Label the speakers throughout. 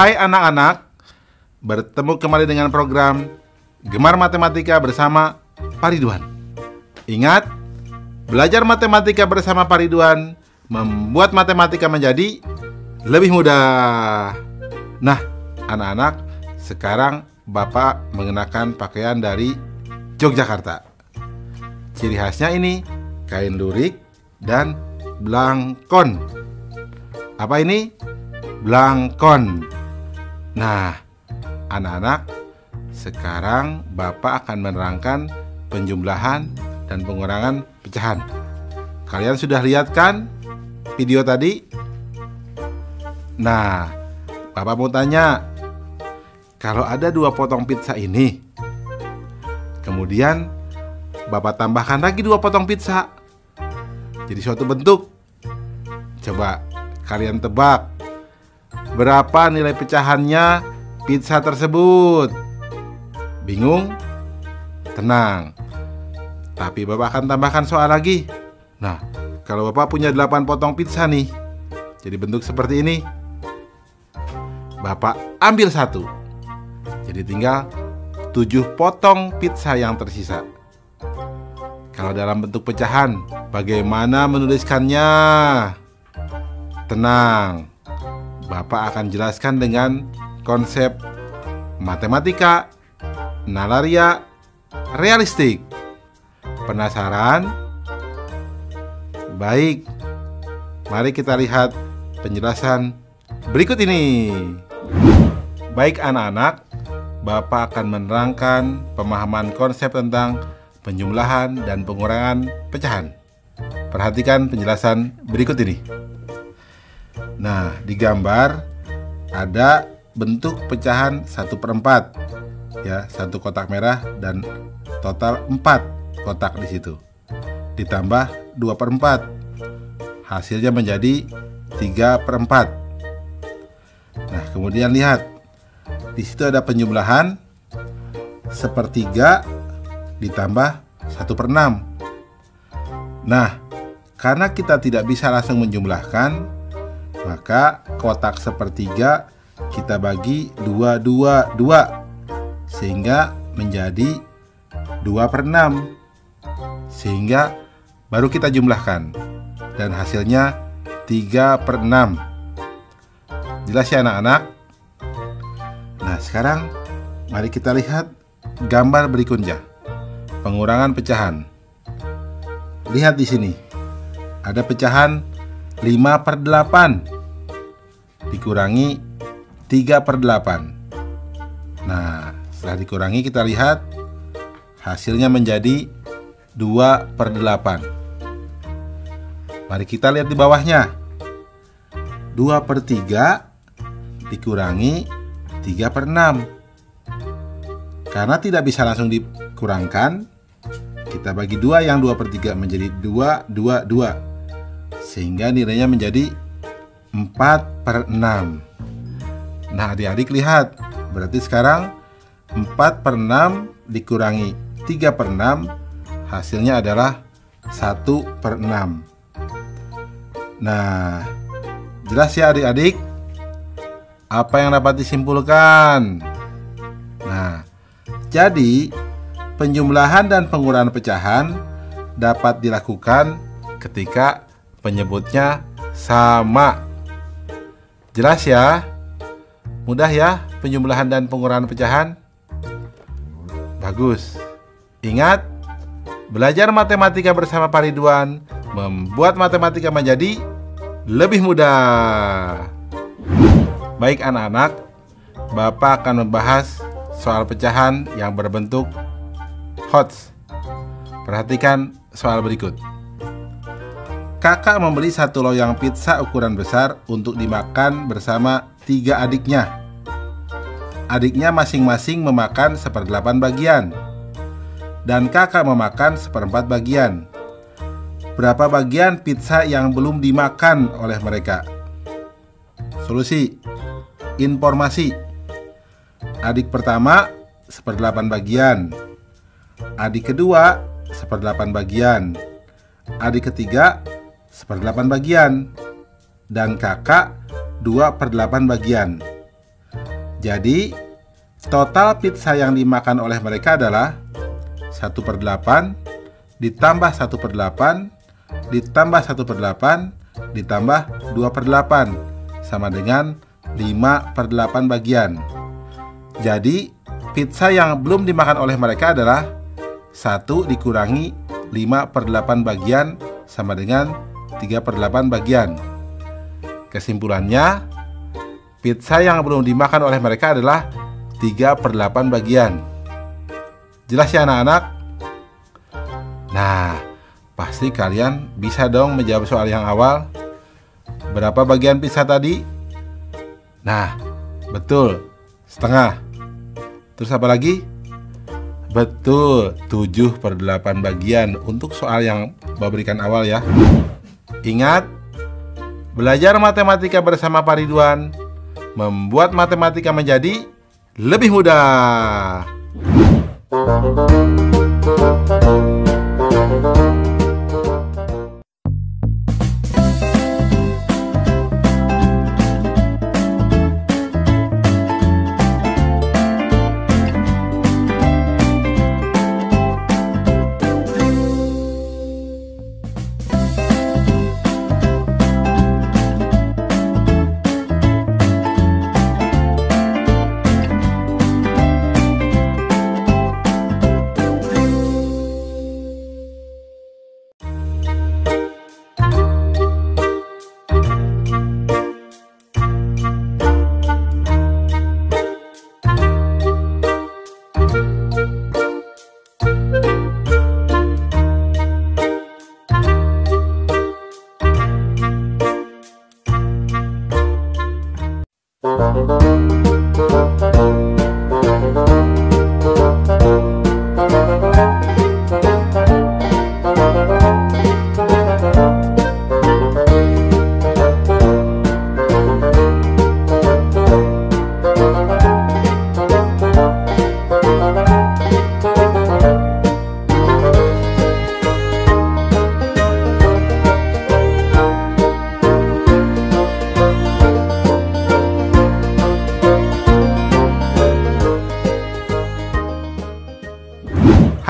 Speaker 1: Hai anak-anak, bertemu kembali dengan program Gemar Matematika bersama Pak Ridwan. Ingat, belajar matematika bersama Pak Ridwan membuat matematika menjadi lebih mudah. Nah, anak-anak, sekarang Bapak mengenakan pakaian dari Yogyakarta. Ciri khasnya ini kain lurik dan blangkon. Apa ini? Blangkon. Nah, anak-anak, sekarang Bapak akan menerangkan penjumlahan dan pengurangan pecahan. Kalian sudah lihat kan video tadi? Nah, Bapak mau tanya, kalau ada 2 potong pizza ini, kemudian Bapak tambahkan lagi 2 potong pizza, jadi suatu bentuk. Coba kalian tebak, berapa nilai pecahannya pizza tersebut? Bingung? Tenang. Tapi Bapak akan tambahkan soal lagi. Nah, kalau Bapak punya 8 potong pizza nih, jadi bentuk seperti ini. Bapak ambil 1. Jadi tinggal 7 potong pizza yang tersisa. Kalau dalam bentuk pecahan, bagaimana menuliskannya? Tenang, Bapak akan jelaskan dengan konsep matematika, nalaria, realistik. Penasaran? Baik, mari kita lihat penjelasan berikut ini. Baik anak-anak, Bapak akan menerangkan pemahaman konsep tentang penjumlahan dan pengurangan pecahan. Perhatikan penjelasan berikut ini. Nah, di gambar ada bentuk pecahan 1/4, ya, 1 kotak merah dan total 4 kotak di situ. Ditambah 2/4, hasilnya menjadi 3/4. Nah, kemudian lihat, di situ ada penjumlahan 1/3 ditambah 1/6. Nah, karena kita tidak bisa langsung menjumlahkan, maka kotak 1/3 kita bagi 2 sehingga menjadi 2/6. Sehingga baru kita jumlahkan dan hasilnya 3/6. Jelas ya anak-anak? Nah, sekarang mari kita lihat gambar berikutnya. Pengurangan pecahan. Lihat di sini. Ada pecahan 5/8 dikurangi 3/8. Nah, setelah dikurangi kita lihat hasilnya menjadi 2/8. Mari kita lihat di bawahnya. 2/3 dikurangi 3/6. Karena tidak bisa langsung dikurangkan, kita bagi 2 yang 2/3 menjadi 2. Sehingga nilainya menjadi 4/6. Nah, adik-adik lihat, berarti sekarang 4/6 dikurangi 3/6, hasilnya adalah 1/6. Nah, jelas ya adik-adik? Apa yang dapat disimpulkan? Nah, jadi penjumlahan dan pengurangan pecahan dapat dilakukan ketika penyebutnya sama. Jelas ya? Mudah ya penjumlahan dan pengurangan pecahan? Bagus. Ingat, belajar matematika bersama Pak Ridwan membuat matematika menjadi lebih mudah. Baik anak-anak, Bapak akan membahas soal pecahan yang berbentuk HOTS. Perhatikan soal berikut. Kakak membeli 1 loyang pizza ukuran besar untuk dimakan bersama 3 adiknya. Adiknya masing-masing memakan 1/8 bagian, dan kakak memakan 1/4 bagian. Berapa bagian pizza yang belum dimakan oleh mereka? Solusi. Informasi. Adik pertama 1/8 bagian, adik kedua 1/8 bagian, adik ketiga 1/8 bagian, dan kakak 2/8 bagian. Jadi, total pizza yang dimakan oleh mereka adalah 1/8 ditambah 1/8 ditambah 1/8 ditambah 2/8 sama dengan 5/8 bagian. Jadi, pizza yang belum dimakan oleh mereka adalah 1 dikurangi 5/8 bagian sama dengan 3/8 bagian. Kesimpulannya, pizza yang belum dimakan oleh mereka adalah 3/8 bagian. Jelas ya anak-anak? Nah, pasti kalian bisa dong menjawab soal yang awal. Berapa bagian pizza tadi? Nah, betul, setengah. Terus apa lagi? Betul, 7/8 bagian untuk soal yang Bapak berikan awal ya. Ingat, belajar matematika bersama Pak Ridwan membuat matematika menjadi lebih mudah.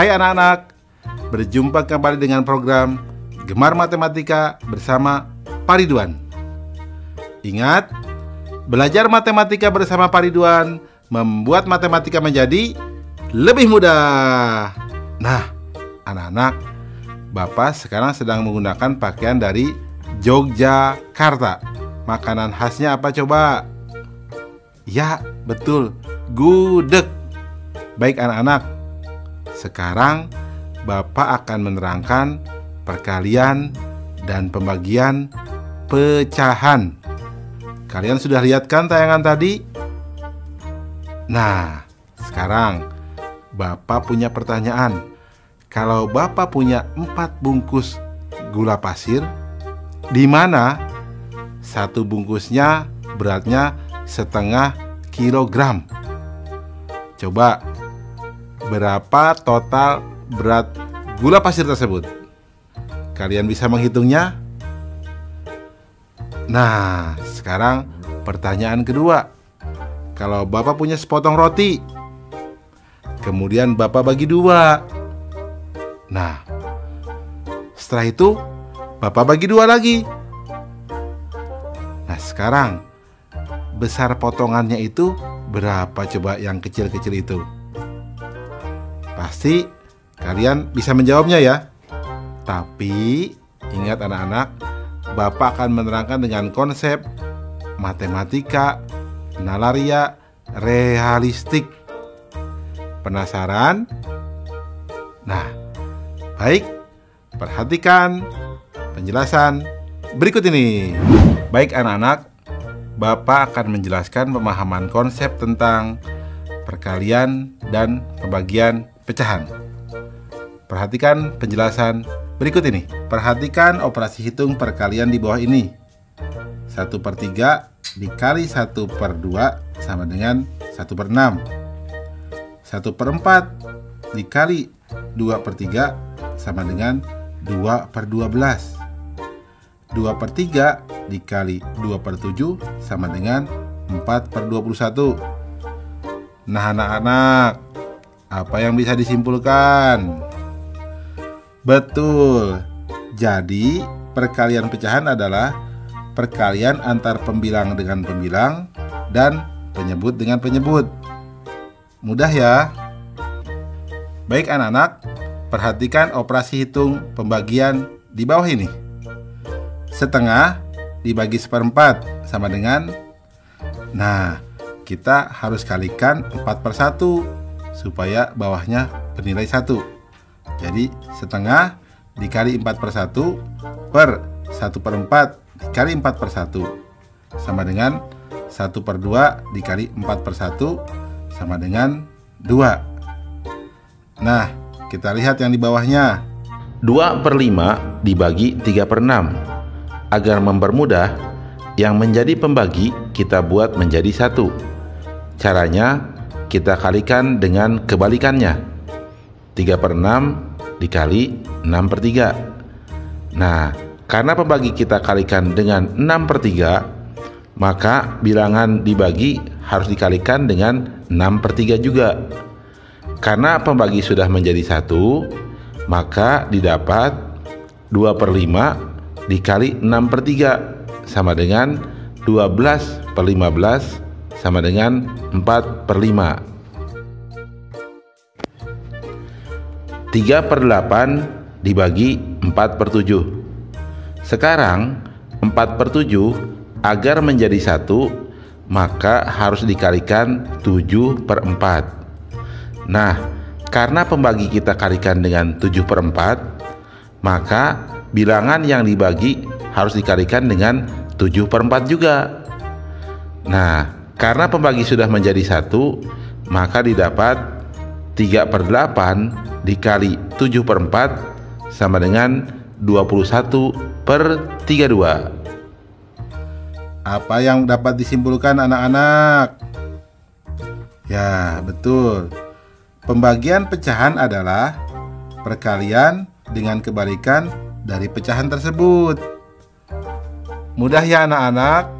Speaker 1: Hai anak-anak, berjumpa kembali dengan program Gemar Matematika bersama Pak Ridwan. Ingat, belajar matematika bersama Pak Ridwan membuat matematika menjadi lebih mudah. Nah, anak-anak, Bapak sekarang sedang menggunakan pakaian dari Yogyakarta. Makanan khasnya apa coba? Ya, betul, gudeg. Baik anak-anak, sekarang Bapak akan menerangkan perkalian dan pembagian pecahan. Kalian sudah lihat kan tayangan tadi? Nah, sekarang Bapak punya pertanyaan. Kalau Bapak punya 4 bungkus gula pasir, di mana satu bungkusnya beratnya 1/2 kilogram? Coba, berapa total berat gula pasir tersebut? Kalian bisa menghitungnya? Nah, sekarang pertanyaan kedua. Kalau Bapak punya sepotong roti, kemudian Bapak bagi 2. Nah, setelah itu Bapak bagi 2 lagi. Nah, sekarang besar potongannya itu berapa coba yang kecil-kecil itu? Pasti kalian bisa menjawabnya ya. Tapi ingat anak-anak, Bapak akan menerangkan dengan konsep matematika nalaria realistik. Penasaran? Nah, baik, perhatikan penjelasan berikut ini. Baik anak-anak, Bapak akan menjelaskan pemahaman konsep tentang perkalian dan pembagian pecahan. Perhatikan penjelasan berikut ini. Perhatikan operasi hitung perkalian di bawah ini. 1/3 dikali 1/2 sama dengan 1/6. 1/4 dikali 2/3 sama dengan 2/12. 2/3 dikali 2/7 sama dengan 4/21. Nah anak-anak, apa yang bisa disimpulkan? Betul. Jadi perkalian pecahan adalah perkalian antar pembilang dengan pembilang dan penyebut dengan penyebut. Mudah ya? Baik anak-anak, perhatikan operasi hitung pembagian di bawah ini. Setengah dibagi seperempat sama dengan, nah kita harus kalikan 4/1 supaya bawahnya bernilai 1. Jadi setengah dikali 4/1 per 1/4 dikali 4/1 sama dengan 1/2 dikali 4/1 sama dengan 2. Nah, kita lihat yang di bawahnya.
Speaker 2: 2/5 dibagi 3/6. Agar mempermudah, yang menjadi pembagi kita buat menjadi 1. Caranya, kita kalikan dengan kebalikannya. 3/6 dikali 6/3. Nah, karena pembagi kita kalikan dengan 6/3, maka bilangan dibagi harus dikalikan dengan 6/3 juga. Karena pembagi sudah menjadi 1, maka didapat 2/5 dikali 6/3 sama dengan 12/15 sama dengan 4/5. 3/8 dibagi 4/7. Sekarang 4/7 agar menjadi 1, maka harus dikalikan 7/4. Nah, karena pembagi kita kalikan dengan 7/4, maka bilangan yang dibagi harus dikalikan dengan 7/4 juga. Nah, karena pembagi sudah menjadi 1, maka didapat 3/8 dikali 7/4 sama dengan 21/32.
Speaker 1: Apa yang dapat disimpulkan anak-anak? Ya, betul. Pembagian pecahan adalah perkalian dengan kebalikan dari pecahan tersebut. Mudah ya anak-anak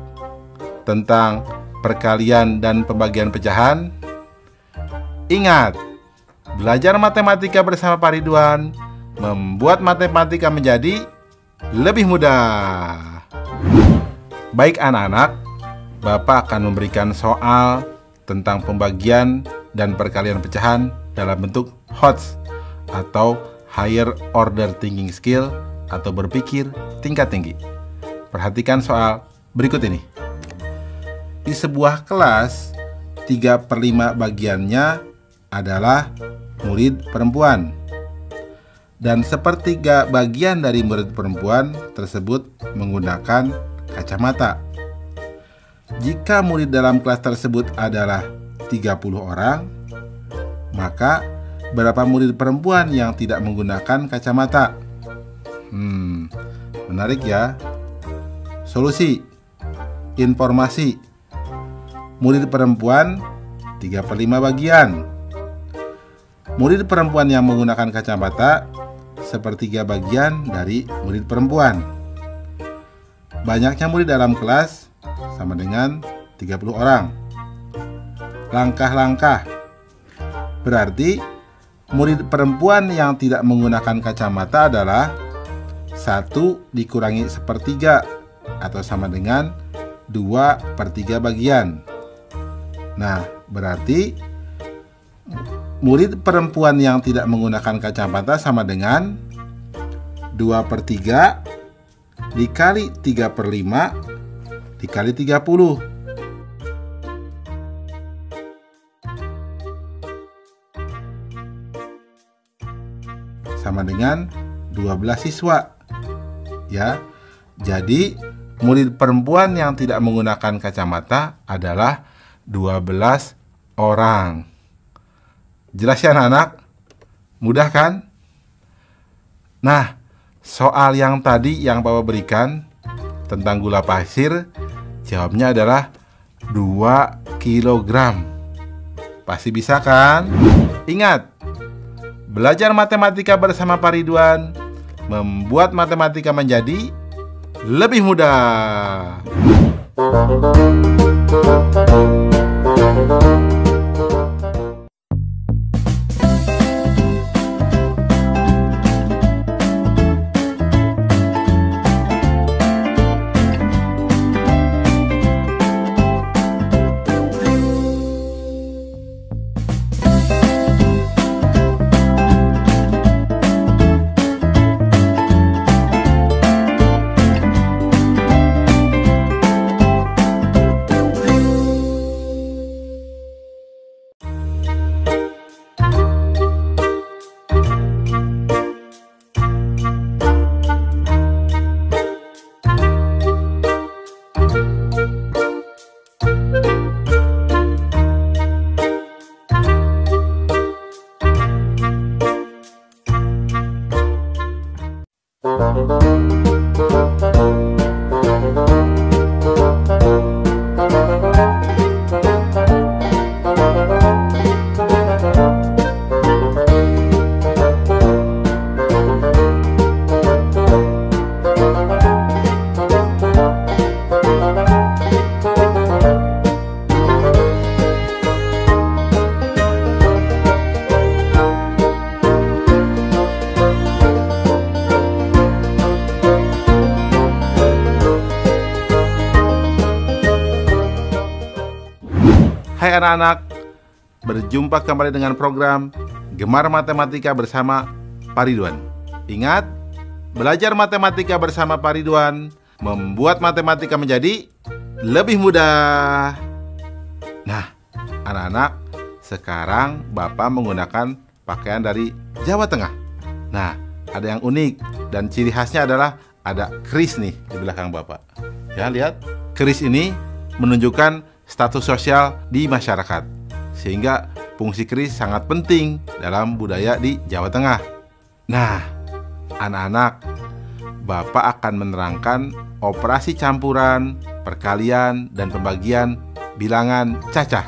Speaker 1: tentang perkalian dan pembagian pecahan? Ingat, belajar matematika bersama Pak Ridwan membuat matematika menjadi lebih mudah. Baik anak-anak, Bapak akan memberikan soal tentang pembagian dan perkalian pecahan dalam bentuk HOTS atau Higher Order Thinking Skill atau berpikir tingkat tinggi. Perhatikan soal berikut ini. Di sebuah kelas, 3/5 bagiannya adalah murid perempuan. Dan 1/3 bagian dari murid perempuan tersebut menggunakan kacamata. Jika murid dalam kelas tersebut adalah 30 orang, maka berapa murid perempuan yang tidak menggunakan kacamata? Menarik ya. Solusi. Informasi. Murid perempuan 3/5 bagian. Murid perempuan yang menggunakan kacamata 1/3 bagian dari murid perempuan. Banyaknya murid dalam kelas sama dengan 30 orang. Langkah-langkah. Berarti murid perempuan yang tidak menggunakan kacamata adalah 1 dikurangi 1/3 atau sama dengan 2/3 bagian. Nah, berarti murid perempuan yang tidak menggunakan kacamata sama dengan 2/3 dikali 3/5 dikali 30. Sama dengan 12 siswa. Ya. Jadi, murid perempuan yang tidak menggunakan kacamata adalah 12 orang. Jelas ya anak-anak? Mudah kan? Nah, soal yang tadi yang Bapak berikan tentang gula pasir, jawabnya adalah 2 kilogram. Pasti bisa kan? Ingat, belajar matematika bersama Pak Ridwan membuat matematika menjadi lebih mudah. Hai anak-anak, berjumpa kembali dengan program Gemar Matematika bersama Pak Ridwan. Ingat, belajar matematika bersama Pak Ridwan membuat matematika menjadi lebih mudah. Nah, anak-anak, sekarang Bapak menggunakan pakaian dari Jawa Tengah. Nah, ada yang unik dan ciri khasnya adalah ada keris nih di belakang Bapak. Ya, lihat, keris ini menunjukkan status sosial di masyarakat, sehingga fungsi keris sangat penting dalam budaya di Jawa Tengah. Nah, anak-anak, Bapak akan menerangkan operasi campuran, perkalian, dan pembagian bilangan cacah.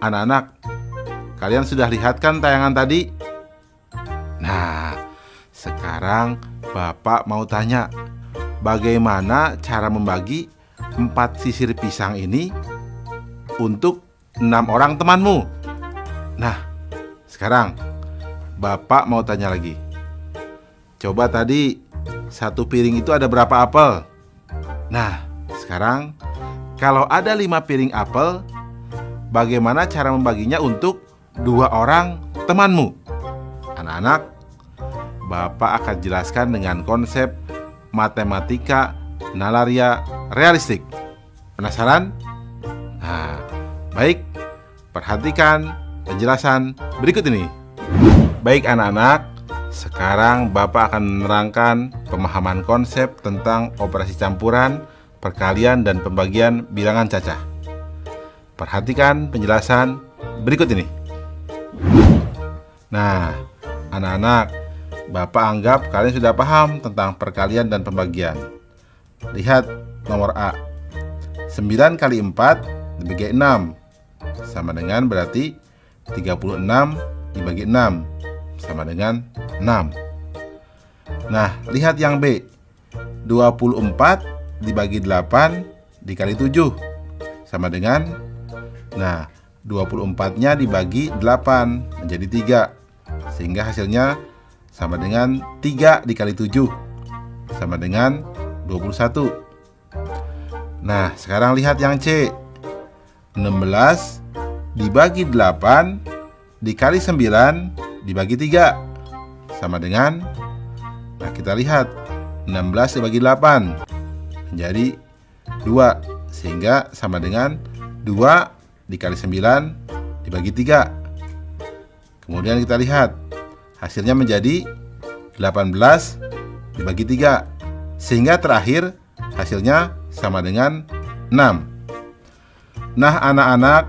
Speaker 1: Anak-anak, kalian sudah lihat kan tayangan tadi? Nah, sekarang Bapak mau tanya, bagaimana cara membagi 4 sisir pisang ini untuk 6 orang temanmu? Nah, sekarang Bapak mau tanya lagi. Coba tadi 1 piring itu ada berapa apel? Nah, sekarang kalau ada 5 piring apel, bagaimana cara membaginya untuk 2 orang temanmu? Anak-anak, Bapak akan jelaskan dengan konsep matematika nalaria realistik. Penasaran? Nah, baik, perhatikan penjelasan berikut ini. Baik anak-anak, sekarang Bapak akan menerangkan pemahaman konsep tentang operasi campuran, perkalian, dan pembagian bilangan cacah. Perhatikan penjelasan berikut ini. Nah, anak-anak, Bapak anggap kalian sudah paham tentang perkalian dan pembagian. Lihat nomor A. 9 kali 4 dibagi 6 sama dengan berarti 36 dibagi 6 sama dengan 6. Nah, lihat yang B. 24 dibagi 8 dikali 7 sama dengan, nah, 24-nya dibagi 8 menjadi 3, sehingga hasilnya sama dengan 3 dikali 7 sama dengan 21. Nah, sekarang lihat yang C. 16 dibagi 8 dikali 9 dibagi 3 sama dengan, nah, kita lihat 16 dibagi 8 menjadi 2, sehingga sama dengan 2 dikali 9 dibagi 3. Kemudian kita lihat hasilnya menjadi 18 dibagi 3, sehingga terakhir hasilnya sama dengan 6. Nah anak-anak,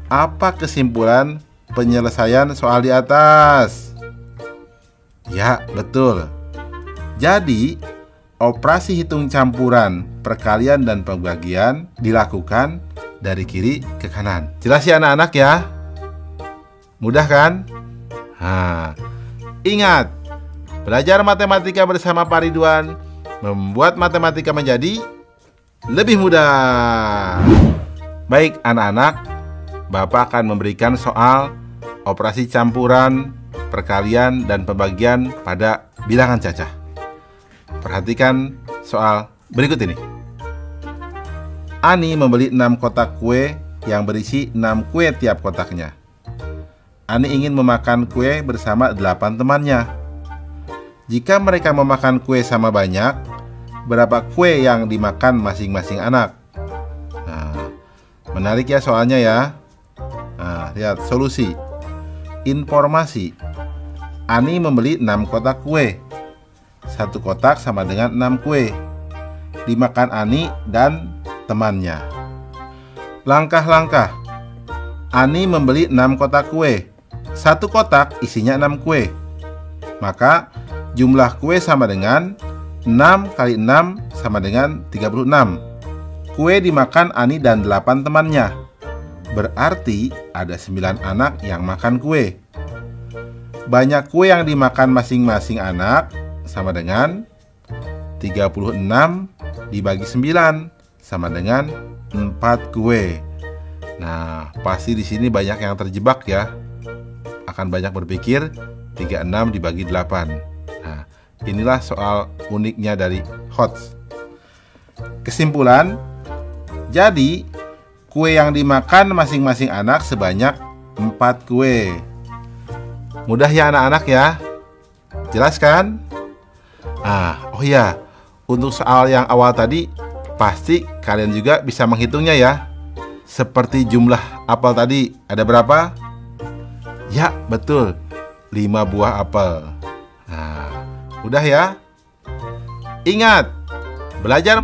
Speaker 1: apa kesimpulan penyelesaian soal di atas? Ya, betul. Jadi, operasi hitung campuran, perkalian, dan pembagian dilakukan dari kiri ke kanan. Jelas ya anak-anak ya? Mudah kan? Nah, ingat, belajar matematika bersama Pak Ridwan membuat matematika menjadi lebih mudah. Baik anak-anak, Bapak akan memberikan soal operasi campuran, perkalian, dan pembagian pada bilangan cacah. Perhatikan soal berikut ini. Ani membeli 6 kotak kue yang berisi 6 kue tiap kotaknya. Ani ingin memakan kue bersama 8 temannya. Jika mereka memakan kue sama banyak, berapa kue yang dimakan masing-masing anak? Nah, menarik ya soalnya ya. Nah, lihat solusi. Informasi. Ani membeli 6 kotak kue. 1 kotak sama dengan 6 kue. Dimakan Ani dan temannya. Langkah-langkah. Ani membeli 6 kotak kue. 1 kotak isinya 6 kue. Maka jumlah kue sama dengan 6 kali 6 sama dengan 36. Kue dimakan Ani dan 8 temannya. Berarti ada 9 anak yang makan kue. Banyak kue yang dimakan masing-masing anak sama dengan 36 dibagi 9 sama dengan 4 kue. Nah, pasti di sini banyak yang terjebak ya. Akan banyak berpikir 36 dibagi 8. Nah, inilah soal uniknya dari HOTS. Kesimpulan, jadi kue yang dimakan masing-masing anak sebanyak 4 kue. Mudah ya anak-anak ya? Jelas kan? Oh iya, untuk soal yang awal tadi, pasti kalian juga bisa menghitungnya ya. Seperti jumlah apel tadi, ada berapa? Ya, betul, 5 buah apel. Udah ya? Ingat, belajar